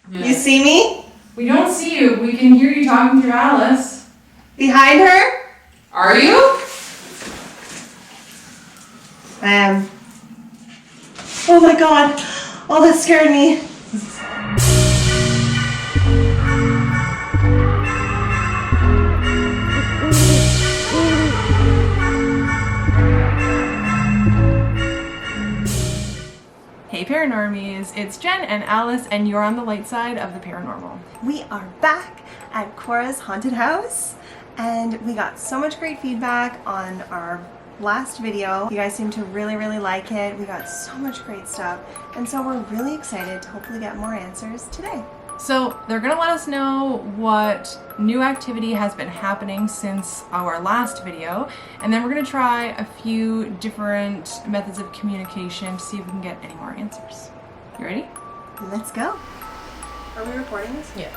Yeah. You see me? We don't see you. We can hear you talking through Alice. Behind her? Are you? I am. Oh my god. Oh, that scared me. Hey Paranormies, it's Jen and Alice and you're on the light side of the paranormal. We are back at Cora's haunted house and we got so much great feedback on our last video. You guys seem to really like it. We got so much great stuff and so we're really excited to hopefully get more answers today. So they're gonna let us know what new activity has been happening since our last video, and then we're gonna try a few different methods of communication to see if we can get any more answers. You ready? Let's go. Are we recording this? Yeah.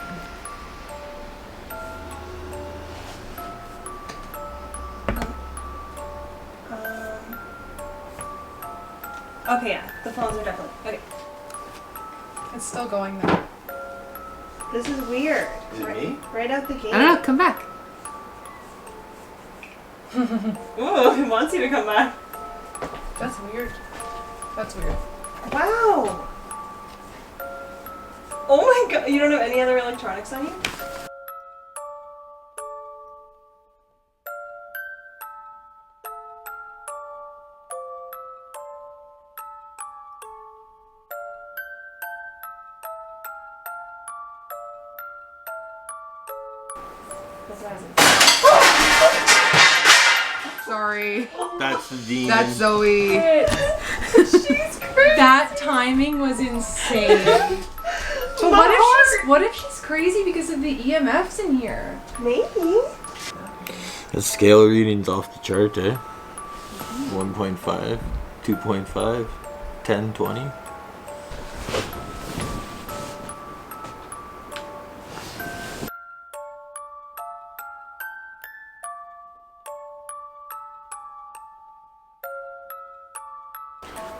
Okay, yeah, the phones are definitely, okay. It's still going though. This is weird. Is it me? Right out the gate. I don't know, come back. Ooh, he wants you to come back. That's weird. That's weird. Wow. Oh my god, you don't have any other electronics on you? Sorry. That's the demon. That's Zoe. She's crazy. That timing was insane. But what if she's crazy because of the EMFs in here? Maybe. The scale reading's off the chart, eh? 1.5, 2.5, 10, 20.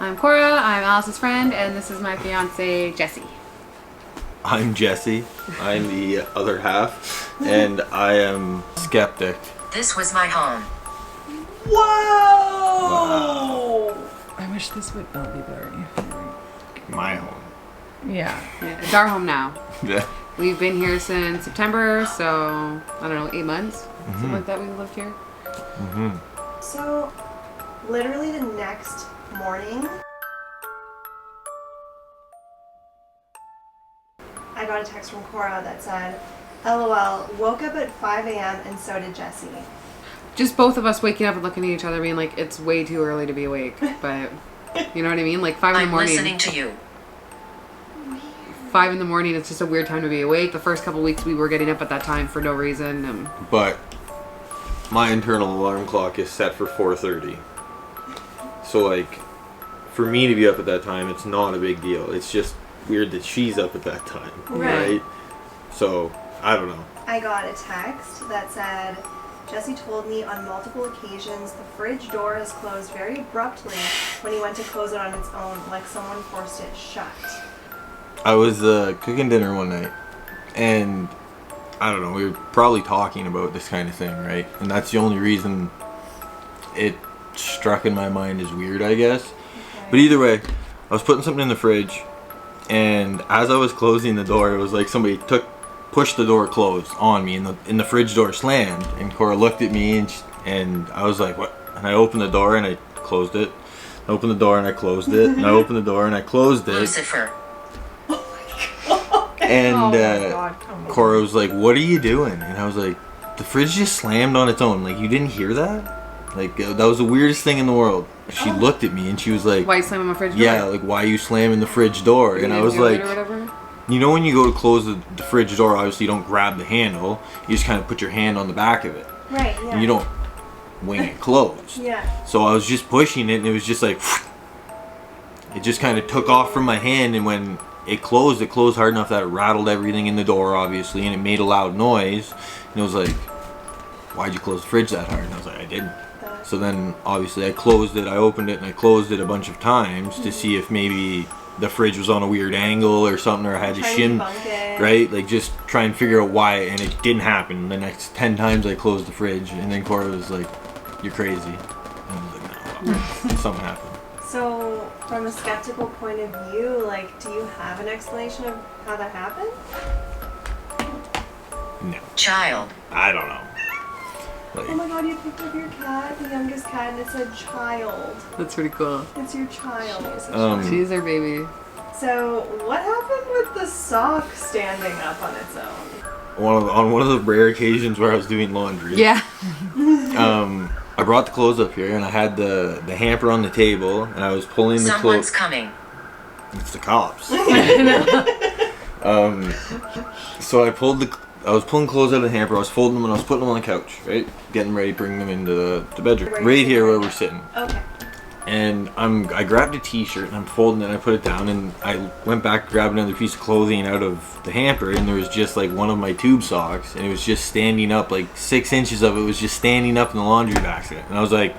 I'm Cora, I'm Alice's friend, and this is my fiance, Jesse. I'm Jesse. I'm the other half, and I am skeptic. This was my home. Whoa! Wow. I wish this would not be blurry. My home. Yeah. Yeah, it's our home now. Yeah. We've been here since September, so, I don't know, 8 months? Something like that we've lived here. Mm-hmm. So, literally the next morning, I got a text from Cora that said, LOL, woke up at 5 a.m. and so did Jesse. Just both of us waking up and looking at each other being like, it's way too early to be awake, but, you know what I mean? Like 5 in the I'm morning. listening to you. 5 in the morning, it's just a weird time to be awake. The first couple weeks we were getting up at that time for no reason. But my internal alarm clock is set for 4:30. So like, for me to be up at that time, it's not a big deal. It's just weird that she's up at that time, right? So, I don't know. I got a text that said, Jesse told me on multiple occasions the fridge door has closed very abruptly when he went to close it on its own, like someone forced it shut. I was cooking dinner one night, and I don't know, we were probably talking about this kind of thing, right? And that's the only reason it struck in my mind as weird, I guess. Okay. But either way, I was putting something in the fridge, and as I was closing the door, it was like somebody pushed the door closed on me, and the fridge door slammed. And Cora looked at me, and I was like, "What?" And I opened the door and I closed it. I opened the door and I closed it. And I opened the door and I closed it. Lucifer. And come on. Cora was like, "What are you doing?" And I was like, "The fridge just slammed on its own. Like, you didn't hear that? Like, that was the weirdest thing in the world." She looked at me and she was like, Why you slamming my fridge door? "Yeah, like, why are you slamming the fridge door?" And I was like, or whatever? you know when you go to close the fridge door, obviously you don't grab the handle. You just kind of put your hand on the back of it. Right, yeah. And you don't wing it closed. Yeah. So I was just pushing it, and it was just like, it just kind of took off from my hand, and when it closed hard enough that it rattled everything in the door, obviously, and it made a loud noise. And it was like, "Why'd you close the fridge that hard?" And I was like, "I didn't." So then, obviously, I closed it, I opened it, and I closed it a bunch of times to see if maybe the fridge was on a weird angle or something, or I had to right? Like, just try and figure out why, and it didn't happen. The next 10 times I closed the fridge, and then Cora was like, "You're crazy." And I was like, "No, something happened." So, from a skeptical point of view, like, do you have an explanation of how that happened? No. Child. I don't know. Oh Like, my god, you picked up your cat, the youngest cat, and it said child. That's pretty cool. It's your child. She's our baby. So, what happened with the sock standing up on its own? on one of the rare occasions where I was doing laundry. Yeah. I brought the clothes up here, and I had the hamper on the table, and I was pulling the Someone's clothes. coming. It's the cops. So I was pulling clothes out of the hamper. I was folding them, and I was putting them on the couch, right, getting ready to bring them into the bedroom, right here where we're sitting. Okay. And I grabbed a t-shirt, and I'm folding it, and I put it down, and I went back to grab another piece of clothing out of the hamper, and there was just like one of my tube socks, and it was just standing up, like 6 inches of it was just standing up in the laundry basket. And I was like,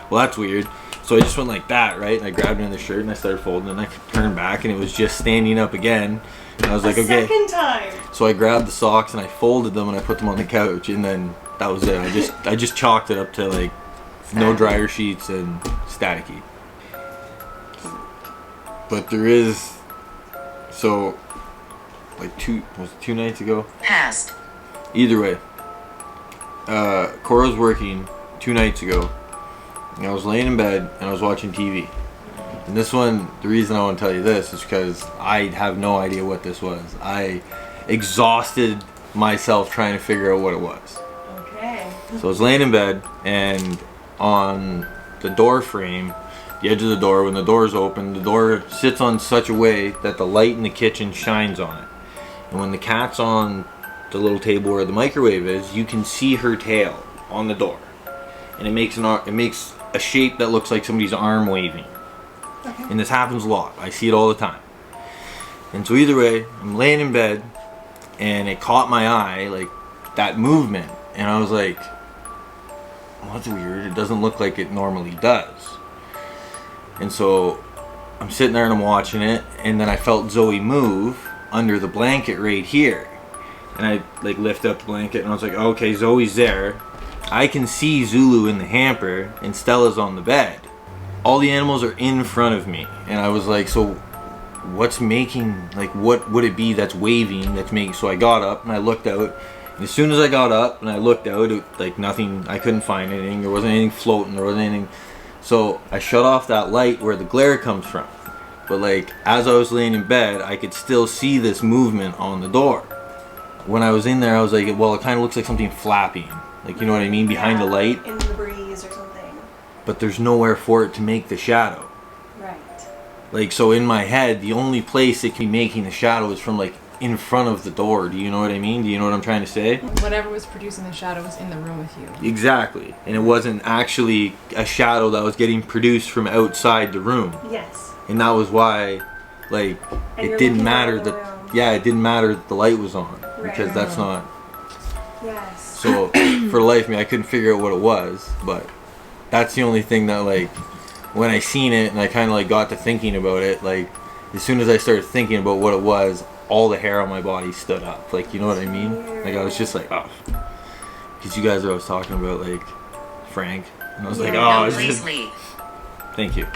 well, that's weird. So I just went like that, right? And I grabbed another shirt, and I started folding, and I turned back, and it was just standing up again. And I was like, okay. Second time. So I grabbed the socks, and I folded them, and I put them on the couch, and then that was it. I just chalked it up to like no dryer sheets and staticky. But there is, so like two nights ago? Past. Either way, Cora's working 2 nights ago, and I was laying in bed and I was watching TV. And this one, the reason I want to tell you this is because I have no idea what this was. I exhausted myself trying to figure out what it was. Okay. So I was laying in bed, and on the door frame, the edge of the door, when the door is open, the door sits on such a way that the light in the kitchen shines on it. And when the cat's on the little table where the microwave is, you can see her tail on the door. And it makes a shape that looks like somebody's arm waving. Okay. And this happens a lot. I see it all the time. And so either way, I'm laying in bed, and it caught my eye, like that movement. And I was like, well, that's weird. It doesn't look like it normally does. And so I'm sitting there and I'm watching it, and then I felt Zoe move under the blanket right here. And I like lift up the blanket, and I was like, okay, Zoe's there. I can see Zulu in the hamper, and Stella's on the bed. All the animals are in front of me. And I was like, so what's making, like, what would it be that's waving, that's making? So I got up and I looked out. And as soon as I got up and I looked out, like nothing, I couldn't find anything. There wasn't anything floating, there wasn't anything. So I shut off that light where the glare comes from. But like, as I was laying in bed, I could still see this movement on the door. When I was in there, I was like, well, it kind of looks like something flapping. Like, you know what I mean? Behind the light. In the breeze or something. But there's nowhere for it to make the shadow. Right. Like, so in my head, the only place it can be making the shadow is from like in front of the door. Do you know what I mean? Do you know what I'm trying to say? Whatever was producing the shadow was in the room with you. Exactly. And it wasn't actually a shadow that was getting produced from outside the room. Yes. And that was why, like, And it you're didn't looking matter around the that, room. yeah, it didn't matter that the light was on. Right. Because that's not, Yes. so for the life of me, I couldn't figure out what it was. But that's the only thing that, like, when I seen it and I kind of like got to thinking about it, like, as soon as I started thinking about what it was, all the hair on my body stood up. Like, you know what I mean? Like, I was just like, oh. Because you guys are always talking about, like, Frank. And I was like, Yeah. oh, No, it's please just... leave. Thank you.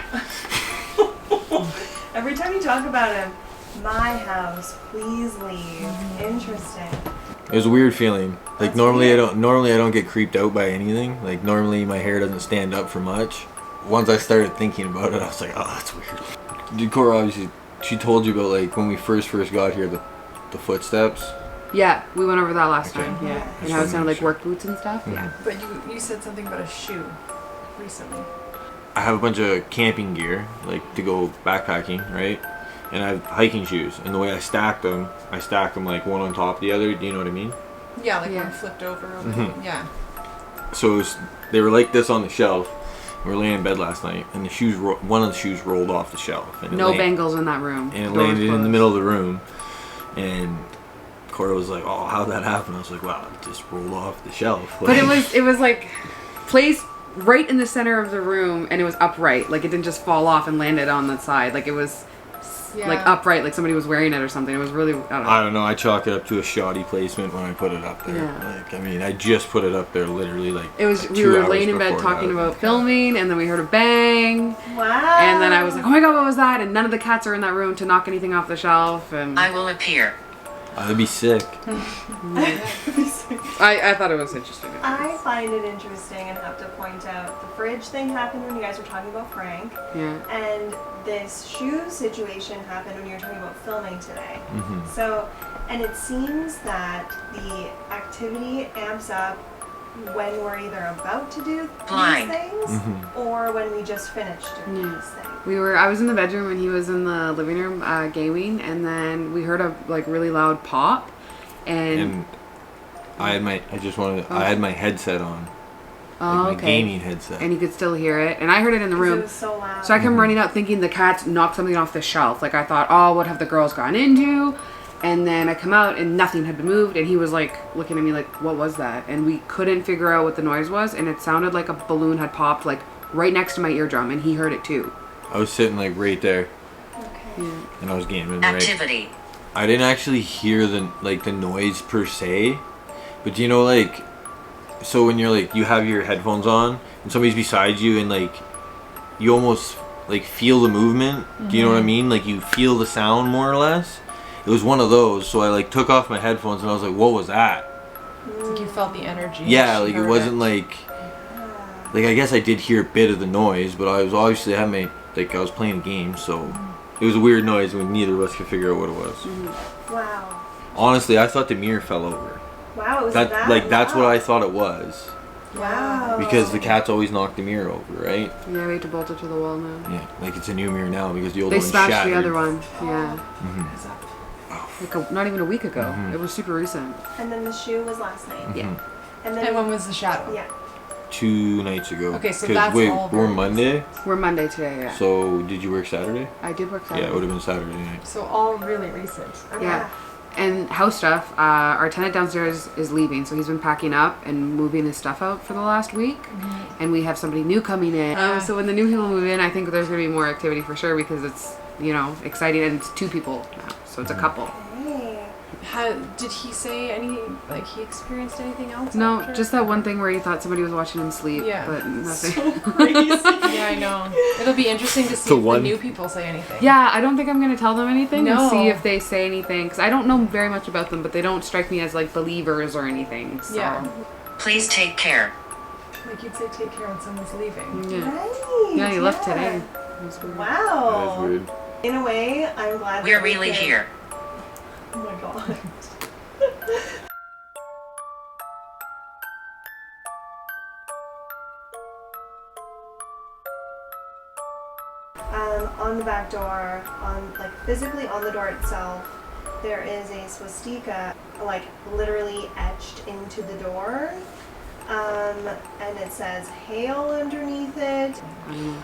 Every time you talk about him, my house, please leave. Interesting. It was a weird feeling. Like, That's normally weird. I don't get creeped out by anything. Like, normally my hair doesn't stand up for much. Once I started thinking about it, I was like, oh, that's weird. Did Cora, obviously, she told you about, like, when we first got here, the footsteps? Yeah, we went over that last Okay. time. Yeah. Yeah. And how it sounded like work boots and stuff. Yeah. But you said something about a shoe recently. I have a bunch of camping gear, like, to go backpacking, right? And I have hiking shoes. And the way I stack them like one on top of the other. Do you know what I mean? Yeah, like Yeah. one flipped over. Mhm. Yeah. So they were like this on the shelf. We were laying in bed last night, and one of the shoes rolled off the shelf. And No bangles in that room. And it Door was landed in the closed. middle of the room. And Cora was like, oh, how'd that happen? I was like, wow, it just rolled off the shelf. But it was like placed right in the center of the room, and it was upright. Like, it didn't just fall off and landed on the side. Like, it was Yeah. like upright, like somebody was wearing it or something. It was really, I don't know. I don't know. I chalk it up to a shoddy placement when I put it up there. Yeah. Like, I mean, I just put it up there literally like. It was, like we 2 were hours laying in bed before talking that. about filming, and then we heard a bang, Wow. and then I was like, oh my god, what was that? And none of the cats are in that room to knock anything off the shelf, and I will appear. I'd be sick. I thought it was interesting. I find it interesting and have to point out the fridge thing happened when you guys were talking about Frank, Yeah. and this shoe situation happened when you were talking about filming today. Mhm. So, and it seems that the activity amps up when we're either about to do Blind. these things Mhm. or when we just finished doing Yeah. these things. I was in the bedroom and he was in the living room gaming, and then we heard a like really loud pop, And I had my. I just wanted. I had my headset on. oh, Like my okay, gaming headset. and you could still hear it, and I heard it in the 'Cause room. it was so loud. So I come running out thinking the cats knocked something off the shelf. Like I thought, oh, what have the girls gone into? And then I come out and nothing had been moved, and he was like looking at me like, what was that? And we couldn't figure out what the noise was, and it sounded like a balloon had popped like right next to my eardrum, and he heard it too. I was sitting like right there, Okay. and I was gaming. Right. Activity. I didn't actually hear the noise per se, but you know, like, so when you're like you have your headphones on and somebody's beside you and like you almost like feel the movement. Do you know what I mean? Like you feel the sound more or less. It was one of those. So I like took off my headphones and I was like, what was that? It's like you felt the energy. Yeah, She like it heard wasn't like I guess I did hear a bit of the noise, but I was obviously I had my like I was playing a game, so it was a weird noise when neither of us could figure out what it was. Wow. Honestly, I thought the mirror fell over. Wow, it was That that like that's what loud. I thought it was Wow. because the cats always knock the mirror over, right? Yeah, we had to bolt it to the wall now. Yeah, like it's a new mirror now because the old They one smashed shattered. the other one. Yeah, Mhm. like not even a week ago. Mhm. It was super recent. And then the shoe was last night. Yeah. Mhm. And then And when was the shadow? yeah. 2 nights ago. Okay, so 'Cause that's wait, all we're very Monday, We're Monday today. Yeah, so did you work Saturday? I did work Yeah, Saturday. it would have been Saturday night. So all really recent. Yeah. And house stuff. Our tenant downstairs is leaving, so he's been packing up and moving his stuff out for the last week. And we have somebody new coming in. So when the new people move in, I think there's going to be more activity for sure because it's exciting, and it's 2 people now, so it's a couple. Hey. Did he say any, like he experienced anything else? No, after? just that one thing where he thought somebody was watching him sleep, Yeah. but nothing. Yeah, I know. It'll be interesting to see The if one- the new people say anything. Yeah, I don't think I'm gonna tell them anything and No. see if they say anything because I don't know very much about them, but they don't strike me as like believers or anything. So. Yeah. Please take care. Like you'd say take care when someone's leaving. Yeah. Right. Yeah, he left today. It was weird. That Wow. was weird. In a way, I'm glad We're that we really could- here. Oh my god. On the back door, physically on the door itself, there is a swastika, like literally etched into the door. And it says "Hail" underneath it.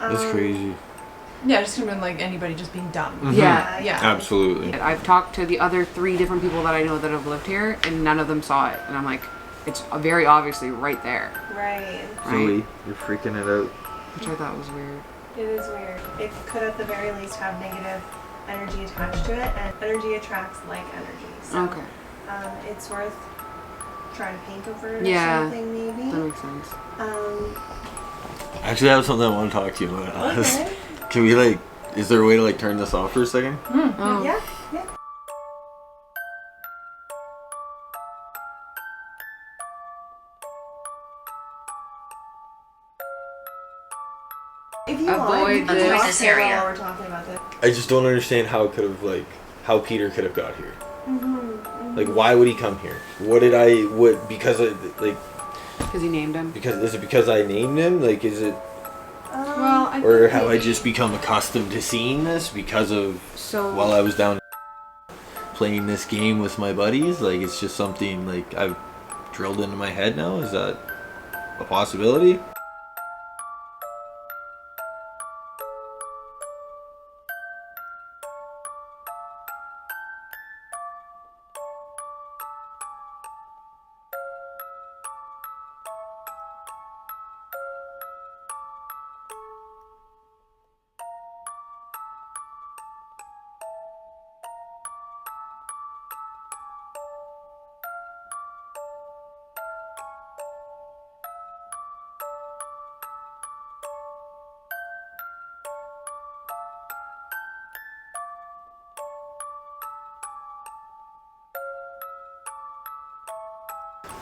That's crazy. Yeah, it just could have been like anybody just being dumb. Mhm. Yeah. Yeah. Absolutely. I've talked to the other 3 different people that I know that have lived here, and none of them saw it. And I'm like, it's very obviously right there, Right. right? Zoe, you're freaking it out. Which I thought was weird. It is weird. It could at the very least have negative energy attached to it, and energy attracts like energy. So Okay, it's worth trying to paint over it Yeah. or something maybe. that makes sense. Actually, I have something I want to talk to you about. Alice. Okay. Can we is there a way to turn this off for a second? Oh, Yeah, yeah. If you want, Avoid you can this. talk This here area. while we're talking about this. I just don't understand how it could have how Peter could have got here. Mm-hmm. Like, why would he come here? What did I because of because he named him. is it because I named him? Like, is it Well, I or think have I maybe- just become accustomed to seeing this because of So while I was down playing this game with my buddies? Like, it's just something like I've drilled into my head now. Is that a possibility?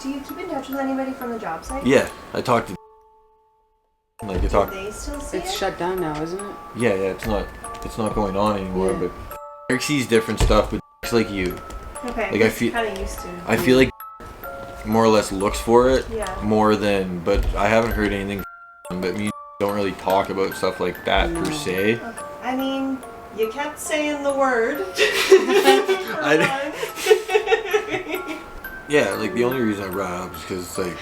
Do you keep in touch with anybody from the job site? Yeah, I talked to like I Do talked. they still see It's it? shut down now, isn't it? Yeah, it's not going on anymore. Yeah. But Eric sees different stuff, but it's like you. Okay. Like, I feel- kind of used to. I feel like more or less looks for it Yeah. more than. But I haven't heard anything. But me don't really talk about stuff like that per se. Okay. I mean, you kept saying the word. Yeah, like the only reason I brought it up is because like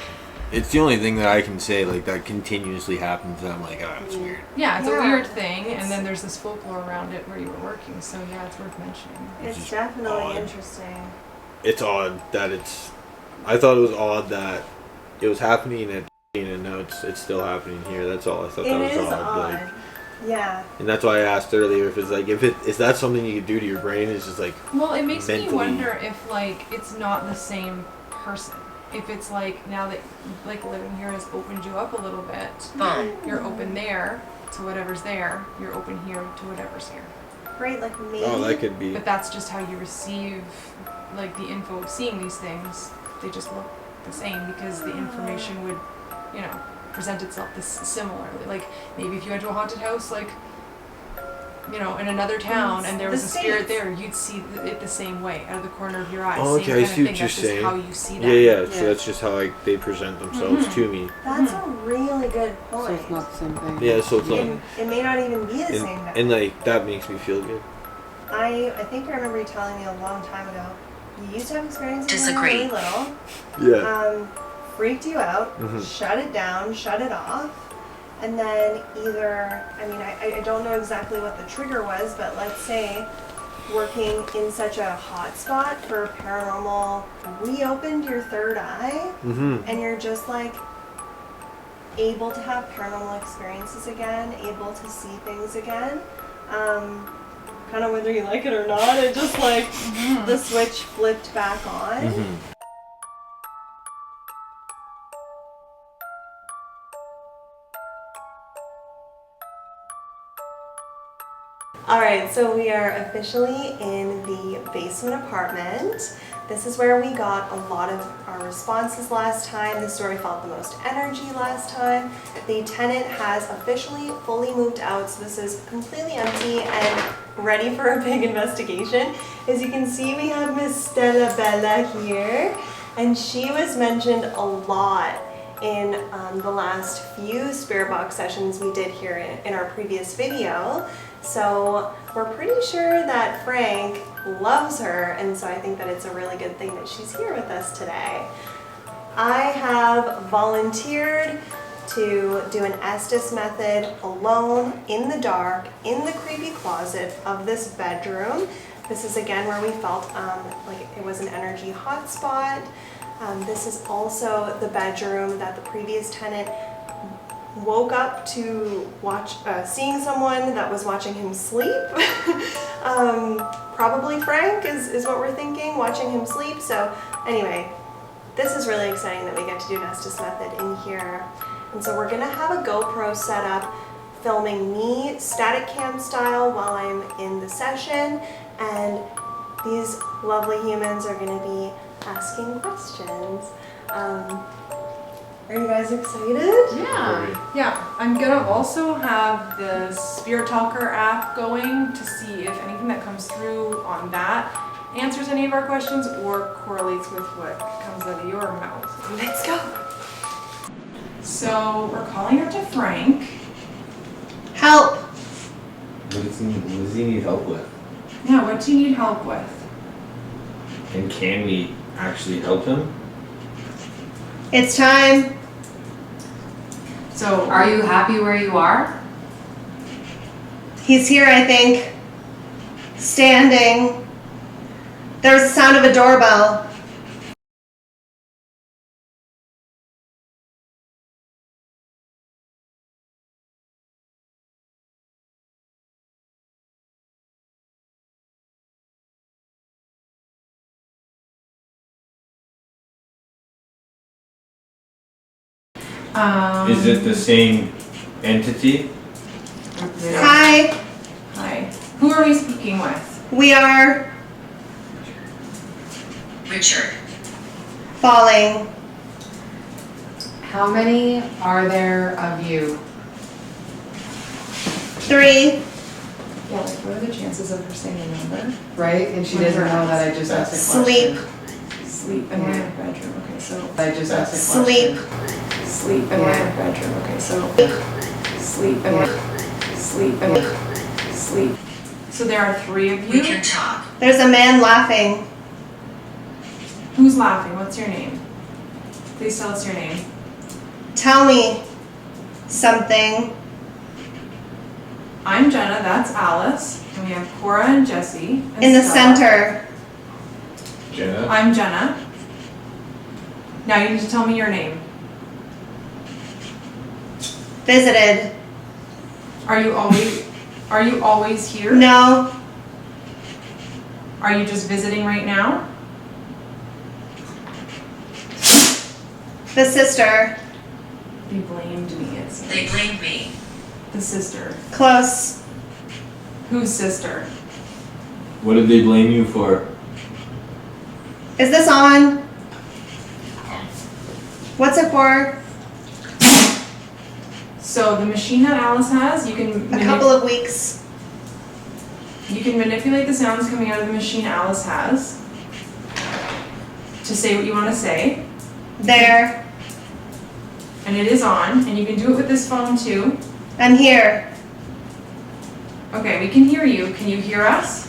it's the only thing that I can say like that continuously happens. And I'm like, oh, it's weird. Yeah, it's a Yeah, weird thing, it's- and then there's this folklore around it where you were working, so yeah, it's worth mentioning. It's definitely odd. interesting. It's odd that it's. I thought it was odd that it was happening at and now it's still happening here. That's all. I thought that It was is odd. odd. Like, Yeah. and that's why I asked earlier if it's like is that something you could do to your brain? It's just like Well, it makes me mentally- wonder if like it's not the same person. If it's like now that like living here has opened you up a little bit, Phone. you're open there to whatever's there. You're open here to whatever's here. Right, like me. oh, that could be. But that's just how you receive like the info of seeing these things. They just look the same because the information would, you know, present itself this similarly. Like maybe if you went to a haunted house, like, you know, in another town and there was The a spirit States. there, you'd see it the same way out of the corner of your eye. Oh, Same okay, I kind see of what thing. you're That's saying. just how you see that. Yeah. Yeah. So that's just how like they present themselves to me. That's a really good So point. it's not the same thing. Yeah. So it's like, It may not even be the same. and, and like that makes me feel good. I think I remember you telling me a long time ago. You used to have experiences when you were Disagree. really little. Yeah. Freaked you out, Mhm. shut it down, shut it off, and then either, I mean, I don't know exactly what the trigger was, but let's say working in such a hot spot for paranormal reopened your third eye, and you're just like able to have paranormal experiences again, able to see things again. Kind of whether you like it or not, it just like the switch flipped back on. All right, so we are officially in the basement apartment. This is where we got a lot of our responses last time. This is where we felt the most energy last time. The tenant has officially fully moved out, so this is completely empty and ready for a big investigation. As you can see, we have Miss Stella Bella here, and she was mentioned a lot in the last few spirit box sessions we did here in our previous video. So we're pretty sure that Frank loves her, and so I think that it's a really good thing that she's here with us today. I have volunteered to do an Estes method alone in the dark in the creepy closet of this bedroom. This is again where we felt like it was an energy hotspot. This is also the bedroom that the previous tenant woke up to watch, seeing someone that was watching him sleep. Probably Frank is what we're thinking, watching him sleep. So anyway, this is really exciting that we get to do an Estes method in here. And so we're gonna have a GoPro set up filming me static cam style while I'm in the session, and these lovely humans are gonna be asking questions. Are you guys excited? Yeah. I'm gonna also have the Spirit Talker app going to see if anything that comes through on that answers any of our questions or correlates with what comes out of your mouth. Let's go. So we're calling up to Frank. Help. What does he need help with? Yeah, what do you need help with? And can we actually help him? It's time. So Are you happy where you are? He's here, I think. Standing. There's the sound of a doorbell. Is it the same entity? Hi. Hi. Who are we speaking with? We are Richard. falling. How many are there of you? 3. Yeah, like what are the chances of her saying a number? Right? And she doesn't know that I just asked a question. Sleep. And we're in a bedroom. Okay, so I just asked a Sleep. question. sleep and we're in a bedroom. Okay, so sleep and sleep and sleep. So there are 3 of We you. can talk. There's a man laughing. Who's laughing? What's your name? Please tell us your name. Tell me something. I'm Jenna, that's Alice, and we have Cora and Jesse. And In the Stella. center. Jenna? I'm Jenna. Now you need to tell me your name. Visited. Are you always here? No. Are you just visiting right now? The sister. They blamed me, it says. They blamed me. The sister. Close. Whose sister? What did they blame you for? Is this on? What's it for? So the machine that Alice has, you can A couple of weeks. you can manipulate the sounds coming out of the machine Alice has to say what you want to say, There. and it is on, and you can do it with this phone too. I'm here. Okay, we can hear you. Can you hear us?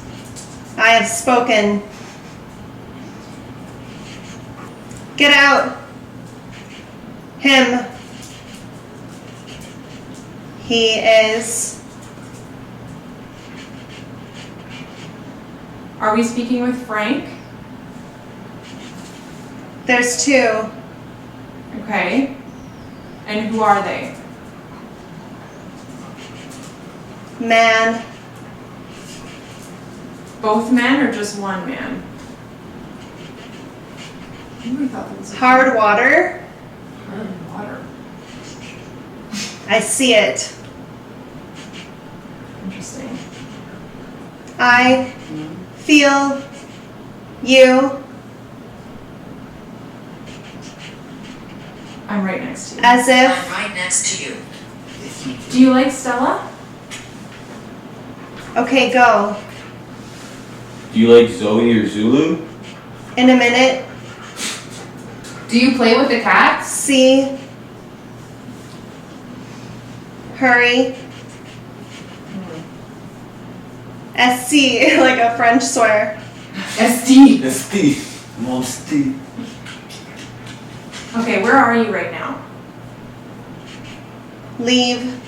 I have spoken. Get out. Him. He is. Are we speaking with Frank? There's 2. Okay. And who are they? Man. Both men or just one man? I really thought that was Hard water. hard water. I see it. Interesting. I feel you I'm right next to you. as I'm if right next to you. Do you like Stella? okay, go. Do you like Zoe or Zulu? In a minute. Do you play with the cats? See. Hurry. SC, like a French swear. SD. Steve. Mom, Steve. Okay, where are you right now? Leave.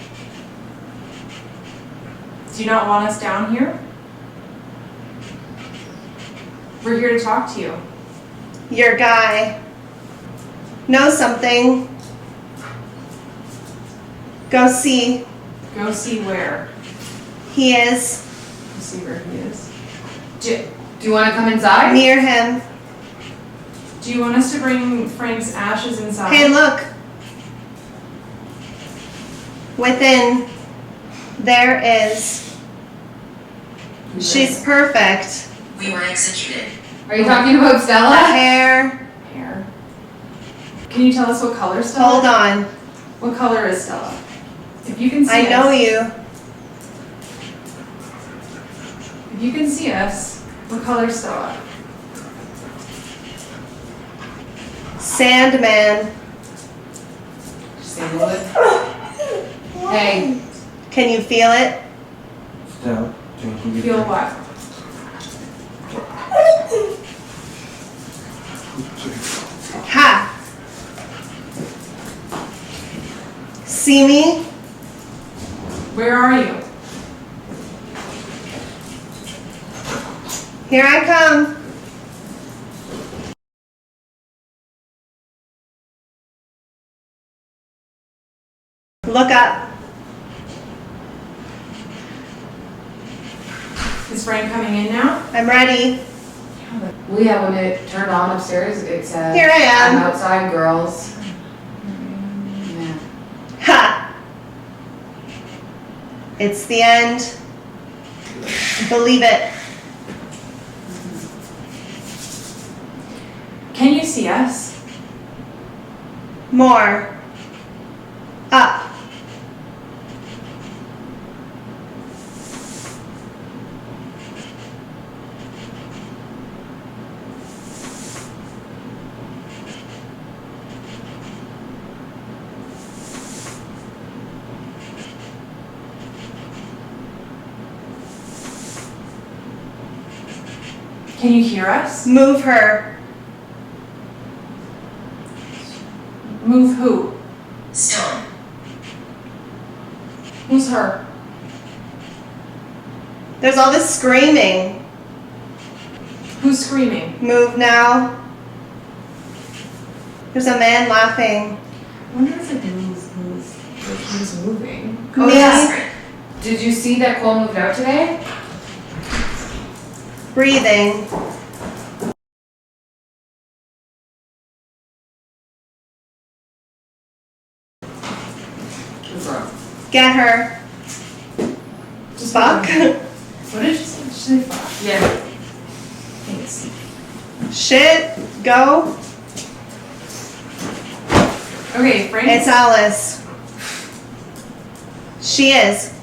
Do you not want us down here? We're here to talk to you. Your guy. Know something. Go see. Go see where. He is Go see where he is. Do you want to come inside? near him. Do you want us to bring Frank's ashes inside? Hey, look. Within, there is. She's perfect. We were executed. Are you talking about Stella? Hair. Hair. Can you tell us what color Stella? Hold on. What color is Stella? If you can see I know us. you. If you can see us, what color is Stella? Sandman. Sandalwood. Hey. Can you feel it? Stella. Feel what? Ha! See me? Where are you? Here I come. Look up. Is Frank coming in now? I'm ready. Well, yeah, when it turned on upstairs, it said, Here I am. I'm outside, girls. Yeah. Ha! It's the end. Believe it. Can you see us? More. Can you hear us? Move her. Move who? Stone. Who's her? There's all this screaming. Who's screaming? Move now. There's a man laughing. I wonder if it moves. Like who's moving? Oh, Me. Desperate. Did you see that Cole moved out today? Breathing. Get her. Just Fuck. What did she say? Did she say fuck? Yeah. Thanks. Shit. Go. Okay, Frank. It's Alice. She is.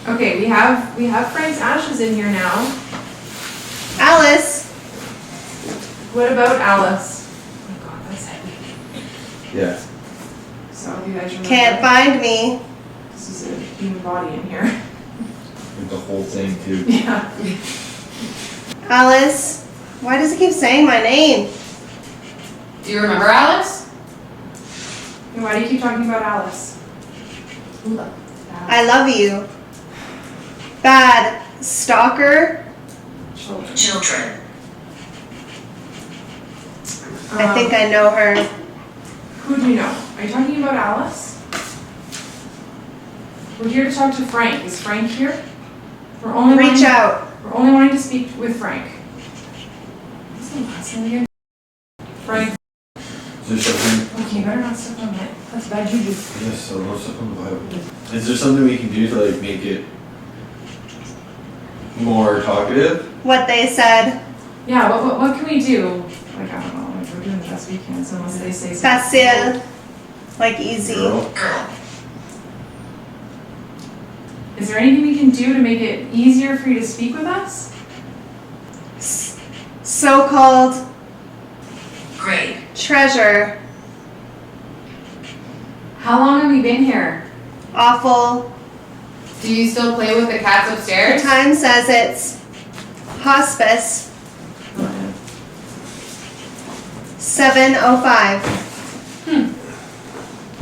Okay, we have Frank's ashes in here now. Alice. What about Alice? Oh my god, that's heavy. Yeah. So if you guys remember, Can't find me. this is a human body in here. Like the whole thing too. Yeah. Alice. Why does it keep saying my name? Do you remember Alice? And why do you keep talking about Alice? I love you. Bad stalker. Children. Children. I think I know her. Who do you know? Are you talking about Alice? We're here to talk to Frank. Is Frank here? We're only Reach wanting, out. We're only wanting to speak with Frank. What's the last name again? Frank. Is there something? Okay, better not step on it. That's bad juju. Yes, so what's up on the Bible? Is there something we can do to like make it more talkative? What they said. Yeah, what can we do? Like, I don't know, like we're doing the best we can, so unless they say something. Facile. Like easy. Girl? Girl. Is there anything we can do to make it easier for you to speak with us? So-called Grade. treasure. How long have you been here? Awful. Do you still play with the cats The upstairs? time says it's hospice. 7:05.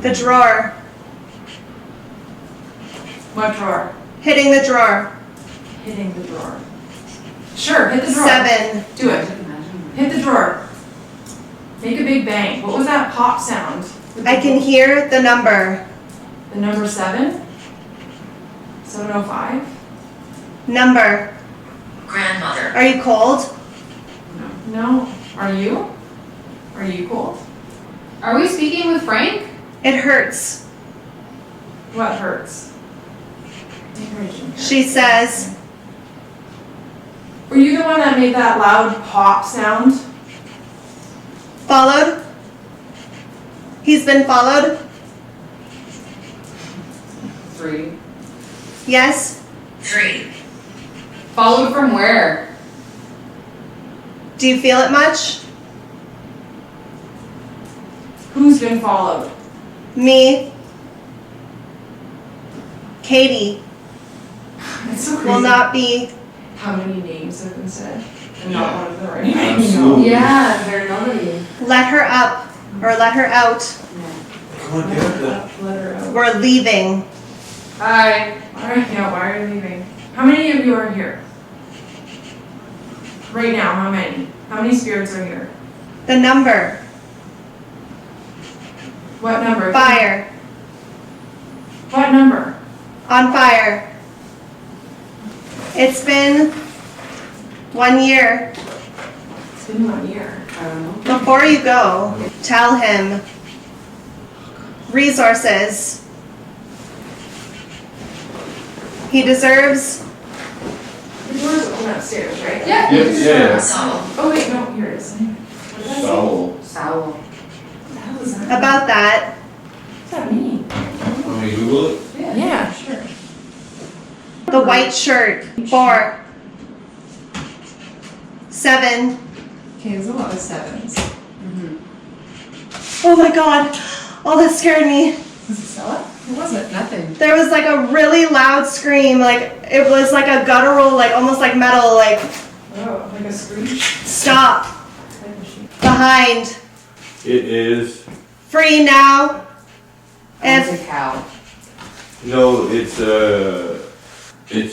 The drawer. What drawer? Hitting the drawer. Hitting the drawer. Sure, hit the drawer. 7. Do it. Hit the drawer. Make a big bang. What was that pop sound? I can hear the number. The number 7? 7:05? Number. Grandmother. Are you cold? No. Are you? Are you cold? Are we speaking with Frank? It hurts. What hurts? Encouraging. She says. Were you the one that made that loud pop sound? Followed? He's been followed? 3. Yes? 3. Followed from where? Do you feel it much? Who's been followed? Me. Katie It's so crazy. will not be. How many names have been said? And not one of the right names. Absolutely. Yeah, they're nobody. Let her up or let her out. Come on, get up there. Let her out. We're leaving. Hi. Alright, yeah, why are you leaving? How many of you are here? Right now, how many? How many spirits are here? The number. What number? Fire. What number? On fire. It's been 1 year. It's been 1 year. I don't know. Before you go, tell him. Resources. He deserves. The door's open upstairs, right? Yeah. Yeah. So. Oh wait, no, here it is. What did I say? Foul. Sowl. What the hell is that? About that. What's that mean? Want me to Google it? Yeah, sure. The white shirt. 4. 7. Okay, there's a lot of 7s. Oh my god. Oh, that scared me. Was it Stella? What was it? Nothing. There was like a really loud scream, like it was like a guttural, like almost like metal, like Oh, like a screech? stop, behind, It is. free now. It's If a cow. No, it's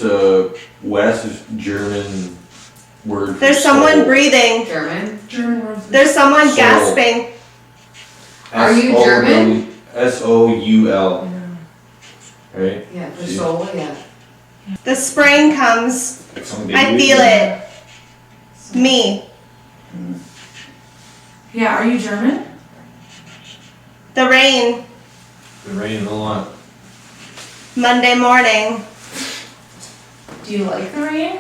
a West German word. for there's someone soul. German. breathing, German word for there's someone Soul. gasping. Are you German? SOUL. Right? Yeah, for See? soul, yeah. The spring comes, Like some I baby. feel it, me. Yeah, are you German? The rain, The rain a lot. Monday morning. Do you like the rain?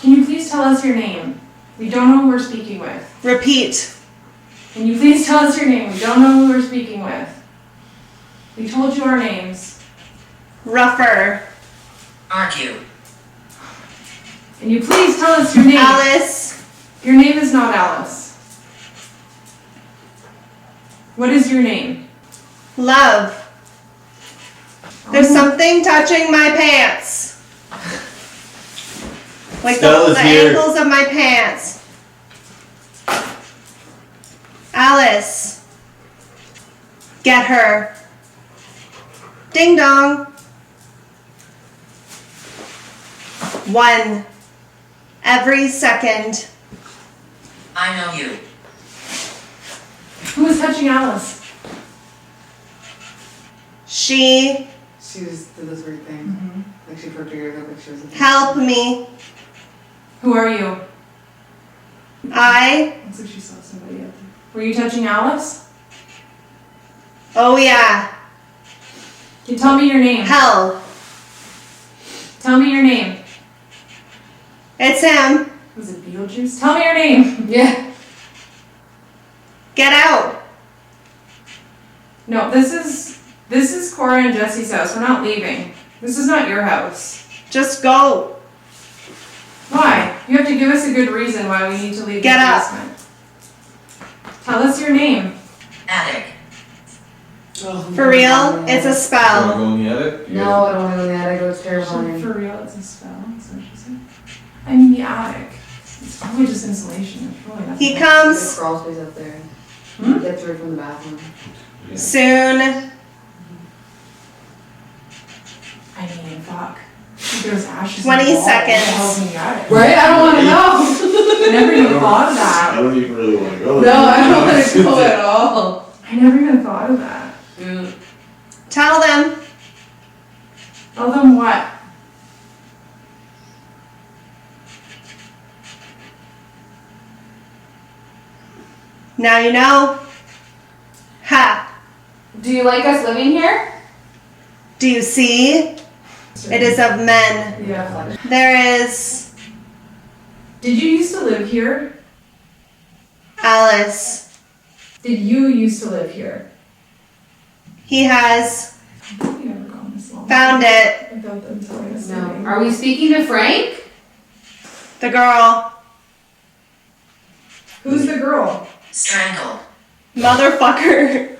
Can you please tell us your name? We don't know who we're speaking with. Repeat, Can you please tell us your name? We don't know who we're speaking with. We told you our names. rougher, Argue. Can you please tell us your name? Alice, Your name is not Alice. What is your name? love. There's something touching my pants. Like Stella's the here. ankles of my pants. Alice. Get her. Ding dong. 1. Every second. I know you. Who is touching Alice? She. She just did this weird thing. Like she put together the pictures of Help me. Who are you? I. Looks like she saw somebody out there. Were you touching Alice? Oh yeah. Can you tell me your name? Hell. Tell me your name. It's him. Was it Beetlejuice? Tell me your name. Yeah. Get out. No, this is Cora and Jesse's house. We're not leaving. This is not your house. Just go. Why? You have to give us a good reason why we need to leave Get the up. basement. Tell us your name. Attic. For real, it's a You wanna spell. go in the attic? No, I don't want to go in the attic. It was terrifying. For real, it's a spell. Is that what she said? I mean the attic. It's probably just insulation. It's probably nothing. He There's a comes crawl space up there. Hmm? Get through from the bathroom. soon. I mean, fuck. There's ashes. 20 in the wall. seconds. What the hell's in the attic? Right? I don't want to know. I never even thought of I that. don't even really want to go. No, I don't want to go at all. I never even thought of that. Yeah. Tell them. Tell them what? Now you know. Ha. Do you like us living here? Do you see? It is of men. Yeah. There is Did you used to live here? Alice. Did you used to live here? He has We've never gone this long. found it. Without them telling us No. their name. Are we speaking to Frank? The girl. Who's the girl? Strangle. Motherfucker.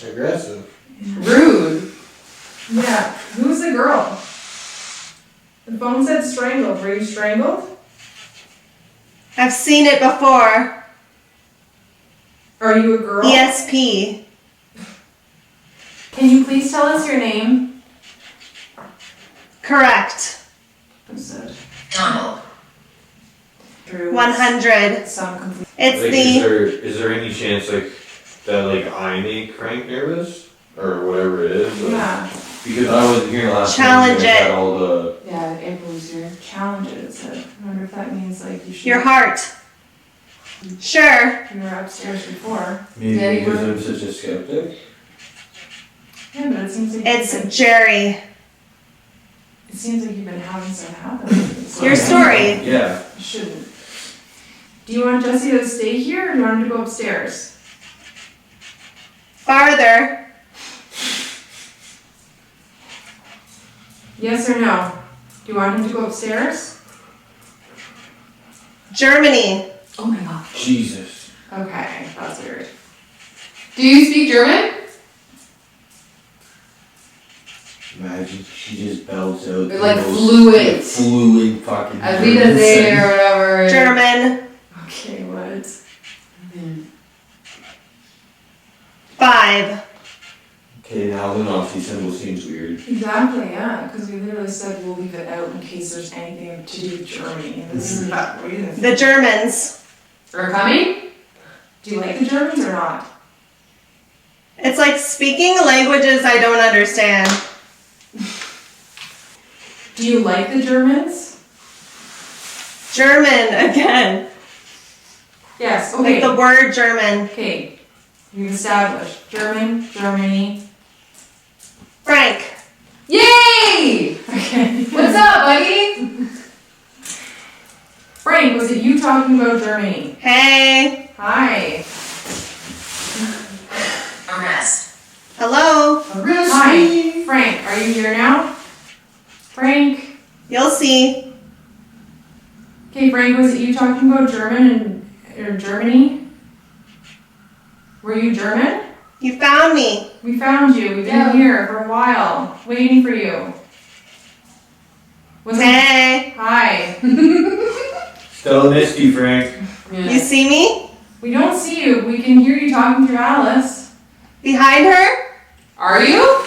Aggressive. Rude. Yeah. Who's the girl? The phone said strangled. Were you strangled? I've seen it before. Are you a girl? ESP. Can you please tell us your name? Correct. Who said? Donald. Drew. 100. Some complete. It's Like, the is there any chance like that like I make Frank nervous or whatever it is? Like, Yeah. Because I wasn't here last Challenge time. You guys it. had all the. Yeah, April was here. Challenge it. It said. I wonder if that means like you should. your heart. Sure. You were upstairs before. Maybe Yeah, you because were- I'm such a skeptic. Yeah, but it seems like It's you've been, Jerry. it seems like you've been having some happen. It's Your like- story. Yeah. You shouldn't. Do you want Jesse to stay here or do you want him to go upstairs? Farther. Yes or no? Do you want him to go upstairs? Germany. Oh my god. Jesus. Okay, that's weird. Do you speak German? Imagine she just belts out. They're like the most, fluent. Fluent fucking. As we just say or whatever. German. Okay, what? 5. Okay, now the Nazi symbol seems weird. Exactly, yeah, because we literally said we'll leave it out in case there's anything to do with Germany. And this is about we didn't. The Germans. Are coming? Do you like the Germans or not? It's like speaking languages I don't understand. Do you like the Germans? German again. Yes, okay. Like the word German. Okay, we've established German, Germany. Frank. Yay! Okay. What's up, buddy? Frank, was it you talking about Germany? Hey. Hi. Arrest. Hello. Hi. Frank, are you here now? Frank. You'll see. Okay, Frank, was it you talking about German or Germany? Were you German? You found me. We found you. We've been here for a while, waiting for you. Was it? Hey. Hi. Still missed you, Frank. You see me? We don't see you. We can hear you talking through Alice. Behind her? Are you?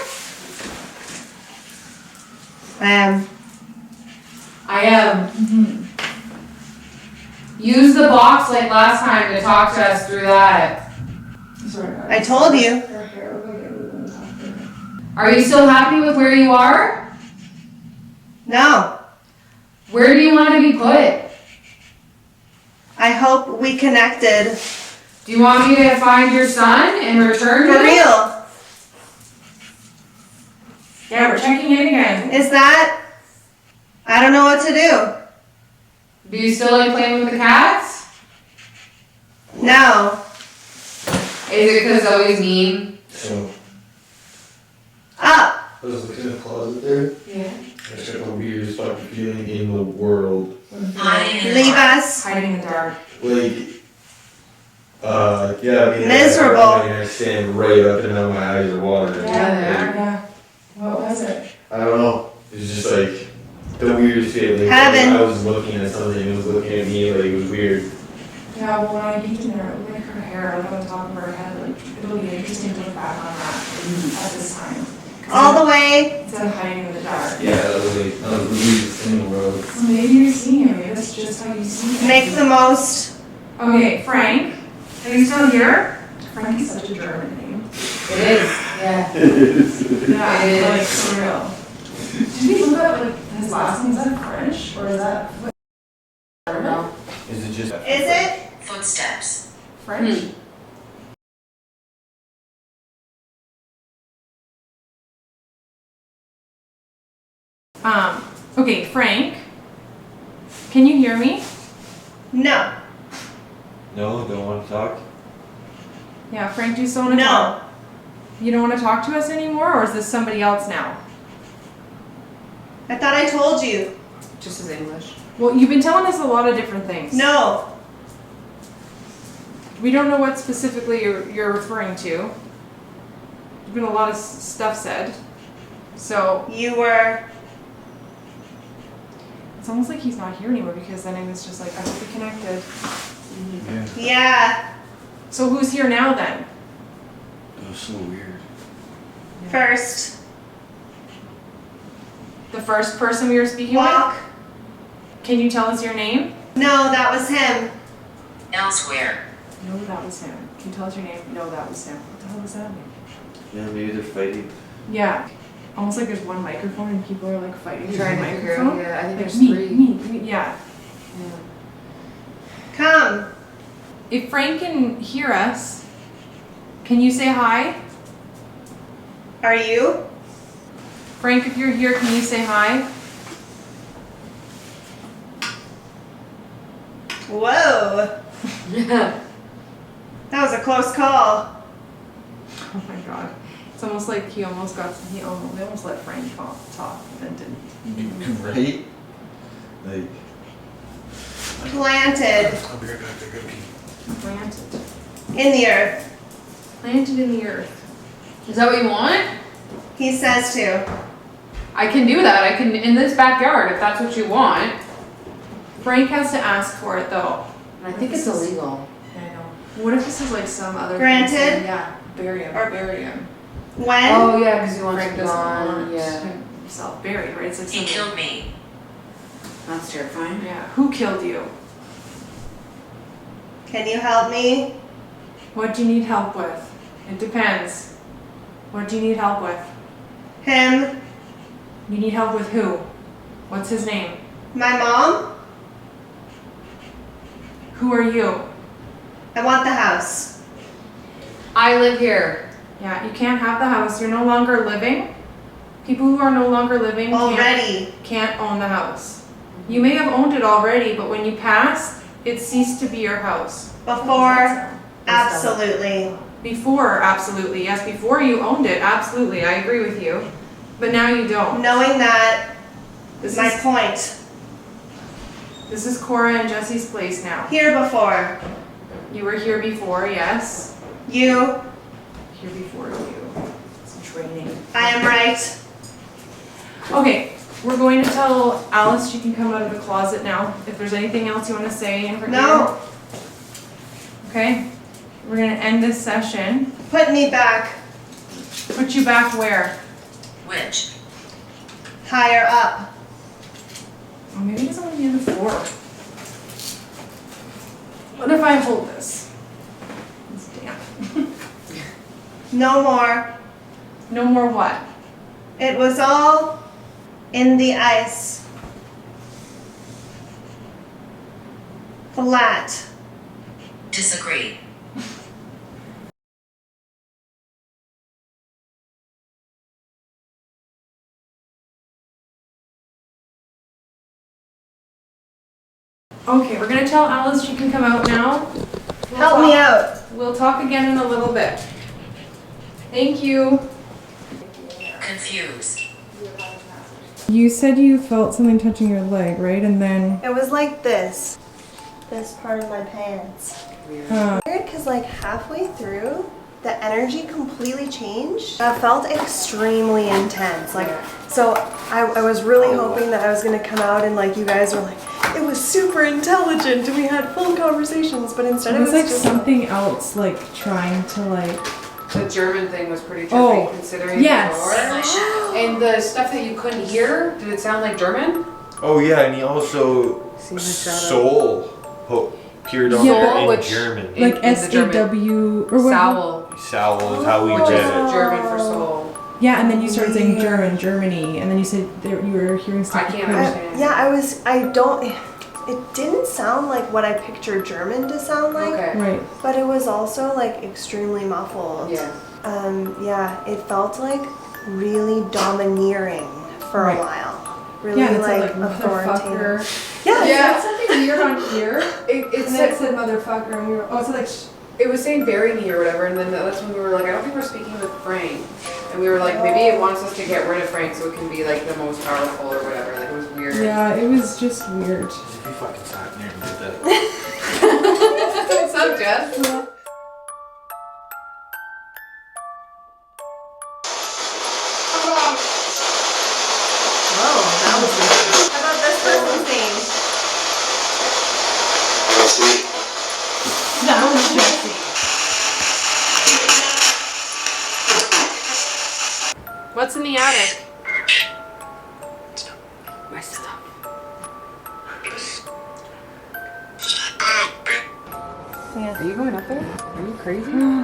I am. Use the box like last time to talk to us through that. I told you. Are you still happy with where you are? No. Where do you want to be put? I hope we connected. Do you want me to find your son and return For him? real. Yeah, we're checking in again. Is that? I don't know what to do. Do you still like playing with the cats? No. Is it because Zoe's mean? So, Up. I was looking in the closet there. Yeah. I just got the weirdest fucking feeling in the world. Hiding in the Leave dark. us. Hiding in the dark. Like, yeah, I mean, Miserable. I stand right up and now my eyes are watering. Yeah. Yeah. What was it? I don't know. It was just like the weirdest feeling. Heaven. I was looking at something and it was looking at me, like it was weird. Yeah, well, when I peeked in there, like her hair, like on top of her head, like it'll be interesting to look back on that at this time. All the way. Instead of hiding in the dark. Yeah, that was like, that was the weirdest thing in the world. So maybe you're seeing him. Maybe that's just how you see him. Make the most. Okay, Frank, are you still here? Frank is such a German name. It is. Yeah. Yeah, It is. like for real. Did we look up like his last name? Is that French or is that I don't know. Is it just? Is it? Footsteps. French? Okay, Frank, can you hear me? No. No, don't want to talk. Yeah, Frank, do you still want to No. talk? You don't want to talk to us anymore, or is this somebody else now? I thought I told you. Just as English. Well, you've been telling us a lot of different things. No. We don't know what specifically you're referring to. There's been a lot of stuff said. So, You were. it's almost like he's not here anymore because then it was just like, I hope we connected. Yeah. Yeah. So who's here now then? That was so weird. First. The first person we were speaking Walk. with? Can you tell us your name? No, that was him. Elsewhere. No, that was him. Can you tell us your name? No, that was him. What the hell does that mean? Yeah, maybe they're fighting. Yeah. Almost like there's one microphone and people are like fighting for the Trying to figure out. microphone. Yeah, I think Like there's me, 3. me, yeah. Come. If Frank can hear us, can you say hi? Are you? Frank, if you're here, can you say hi? Whoa. That was a close call. Oh my god. It's almost like they almost let Frank talk and then didn't. Right? Like. Planted I'll be right back. I gotta pee. Planted. in the earth. Planted in the earth. Is that what you want? He says to. I can do that. I can in this backyard if that's what you want. Frank has to ask for it though. I think it's illegal. I know. What if this is like some other Granted? fancy- Yeah, bury him. Or bury him. When? Oh yeah, because you want Frank to doesn't gone. want Yeah. himself buried, right? It's like He something- killed me. That's terrifying. Yeah. Who killed you? Can you help me? What do you need help with? It depends. What do you need help with? Him? You need help with who? What's his name? My mom? Who are you? I want the house. I live here. Yeah, you can't have the house. You're no longer living. People who are no longer living Already. can't own the house. You may have owned it already, but when you pass, it ceased to be your house. Before, absolutely. Before, absolutely. Yes, before you owned it, absolutely. I agree with you. But now you don't. Knowing that This is my is point. this is Cora and Jesse's place now. Here before. You were here before, yes. You, Here before you. It's training. I am right. Okay, we're going to tell Alice she can come out of the closet now. If there's anything else you want to say in her ear. No, Okay, we're gonna end this session. put me back. Put you back where? Which? Higher up. Oh, maybe he doesn't want to be on the floor. What if I hold this? It's damp. No more. No more what? It was all in the ice. Flat. Disagree. Okay, we're gonna tell Alice she can come out now. Help me out. We'll talk again in a little bit. Thank you. Confused. You said you felt something touching your leg, right? And then It was like this. This part of my pants. Weird, because like halfway through, the energy completely changed. I felt extremely intense. Like, so I was really hoping that I was gonna come out and like you guys were like, it was super intelligent and we had full conversations, but instead it was like just something else, like trying to like. The German thing was pretty trippy Oh, considering yes. My shadow. And the stuff that you couldn't hear, did it sound like German? Oh yeah, and he also See the shadow. soul appeared on Yeah, in which- German. In- Like in the S-A-W or what? Sowl. Sowl is how we Oh. Which read is it. German for soul. Yeah, and then you started saying Germany, and then you said there, you were hearing stuff. I you can't couldn't- understand. it didn't sound like what I pictured German to sound like, Okay. Right. but it was also like extremely muffled. Yeah. Yeah, it felt like really domineering for Right. a while. Really Yeah, and it said like like authoritative. motherfucker. Yeah, Yeah. something weird on here. It And then it said, said motherfucker, and we were, oh, so like, it was saying bury me or whatever, and then that's when we were like, I don't think we're speaking with Frank. And we were like, maybe it wants us to get rid of Frank so it can be like the most powerful or whatever. Like it was weird. yeah, it was just weird. If you fucking sat there and did that. What's up, Jess? Whoa, that was weird. How about this person's name? That was Jesse. What's in the attic? My stuff. Yeah. Are you going up there? Are you crazy?